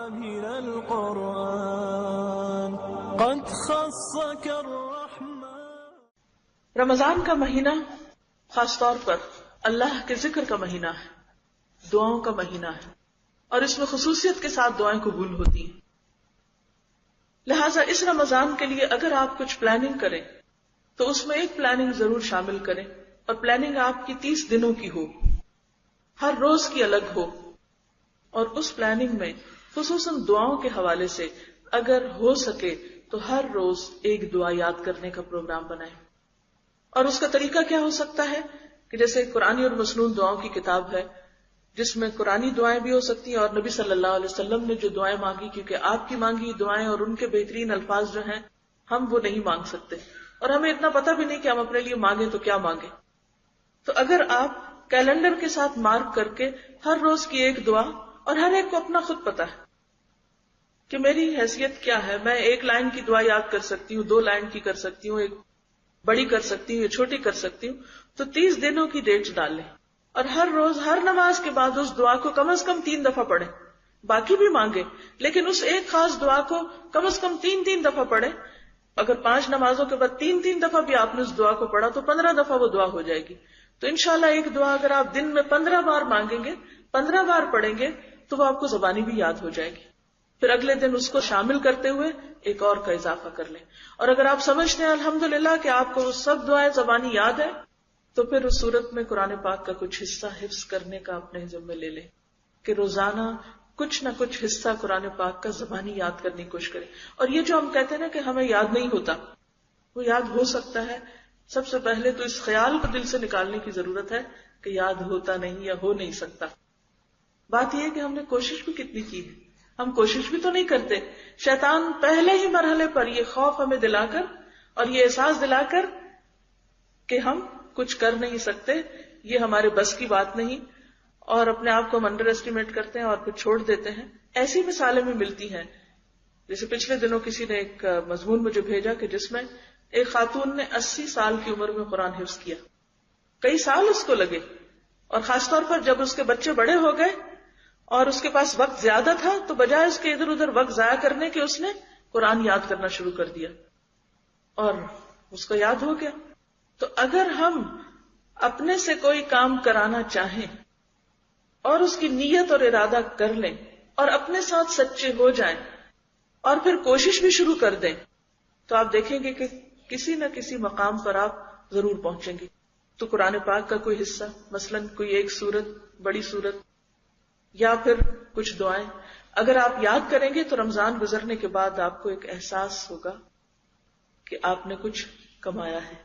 من القرآن قد خصك الرحمن۔ رمضان کا مہینہ خاص طور پر اللہ کے ذکر کا مہینہ ہے، دعاؤں کا مہینہ ہے، اور اس میں خصوصیت کے ساتھ دعائیں قبول ہوتی ہیں۔ لہٰذا اس رمضان کے لیے اگر آپ کچھ پلاننگ کریں تو اس میں ایک پلاننگ ضرور شامل کریں، اور پلاننگ آپ کی 30 دنوں کی ہو، ہر روز کی الگ ہو، اور اس پلاننگ میں خصوصاً دعاؤں کے حوالے سے اگر ہو سکے تو ہر روز ایک دعا یاد کرنے کا پروگرام بنائیں۔ اور اس کا طریقہ کیا ہو سکتا ہے کہ جیسے قرآنی اور مسنون دعاؤں کی کتاب ہے جس میں قرآنی دعائیں بھی ہو سکتی ہیں، اور نبی صلی اللہ علیہ وسلم نے جو دعائیں مانگی، کیونکہ آپ کی مانگی دعائیں اور ان کے بہترین الفاظ جو ہیں ہم وہ نہیں مانگ سکتے، اور ہمیں اتنا پتہ بھی نہیں کہ ہم اپنے لیے مانگیں تو کیا مانگیں۔ تو اگر آپ کیلنڈر کے ساتھ مارک کر کے ہر روز کی ایک دعا، اور ہر ایک کو اپنا خود پتہ ہے کہ میری حیثیت کیا ہے، میں 1 لائن کی دعا یاد کر سکتی ہوں، 2 لائن کی کر سکتی ہوں، ایک بڑی کر سکتی ہوں، چھوٹی کر سکتی ہوں، تو 30 دنوں کی ڈیٹس ڈال لیں، اور ہر روز ہر نماز کے بعد اس دعا کو کم از کم 3 دفعہ پڑھیں، باقی بھی مانگے لیکن اس ایک خاص دعا کو کم از کم 3 دفعہ پڑھیں۔ اگر 5 نمازوں کے بعد 3 دفعہ بھی آپ نے اس دعا کو پڑھا تو 15 دفعہ وہ دعا ہو جائے گی۔ تو انشاءاللہ ایک دعا اگر آپ دن میں 15 بار مانگیں گے، 15 بار پڑھیں گے تو وہ آپ کو زبانی بھی یاد ہو جائے گی۔ پھر اگلے دن اس کو شامل کرتے ہوئے ایک اور کا اضافہ کر لیں، اور اگر آپ سمجھتے ہیں الحمدللہ کہ آپ کو وہ سب دعائیں زبانی یاد ہے تو پھر اس صورت میں قرآن پاک کا کچھ حصہ حفظ کرنے کا اپنے ذمہ لے لیں کہ روزانہ کچھ نہ کچھ حصہ قرآن پاک کا زبانی یاد کرنے کی کوشش کریں۔ اور یہ جو ہم کہتے ہیں نا کہ ہمیں یاد نہیں ہوتا، وہ یاد ہو سکتا ہے۔ سب سے پہلے تو اس خیال کو دل سے نکالنے کی ضرورت ہے کہ یاد ہوتا نہیں یا ہو نہیں سکتا۔ بات یہ ہے کہ ہم نے کوشش بھی کتنی کی ہے، ہم کوشش بھی تو نہیں کرتے۔ شیطان پہلے ہی مرحلے پر یہ خوف ہمیں دلا کر اور یہ احساس دلا کر کہ ہم کچھ کر نہیں سکتے، یہ ہمارے بس کی بات نہیں، اور اپنے آپ کو ہم انڈر ایسٹیمیٹ کرتے ہیں اور پھر چھوڑ دیتے ہیں۔ ایسی مثالیں بھی ملتی ہیں، جیسے پچھلے دنوں کسی نے ایک مضمون مجھے بھیجا کہ جس میں ایک خاتون نے 80 سال کی عمر میں قرآن حفظ کیا، کئی سال اس کو لگے، اور خاص طور پر جب اس کے بچے بڑے ہو گئے اور اس کے پاس وقت زیادہ تھا تو بجائے اس کے ادھر ادھر وقت ضائع کرنے کے اس نے قرآن یاد کرنا شروع کر دیا اور اس کو یاد ہو گیا۔ تو اگر ہم اپنے سے کوئی کام کرانا چاہیں اور اس کی نیت اور ارادہ کر لیں اور اپنے ساتھ سچے ہو جائیں اور پھر کوشش بھی شروع کر دیں تو آپ دیکھیں گے کہ کسی نہ کسی مقام پر آپ ضرور پہنچیں گے۔ تو قرآن پاک کا کوئی حصہ، مثلا کوئی ایک سورت، بڑی سورت، یا پھر کچھ دعائیں اگر آپ یاد کریں گے تو رمضان گزرنے کے بعد آپ کو ایک احساس ہوگا کہ آپ نے کچھ کمایا ہے۔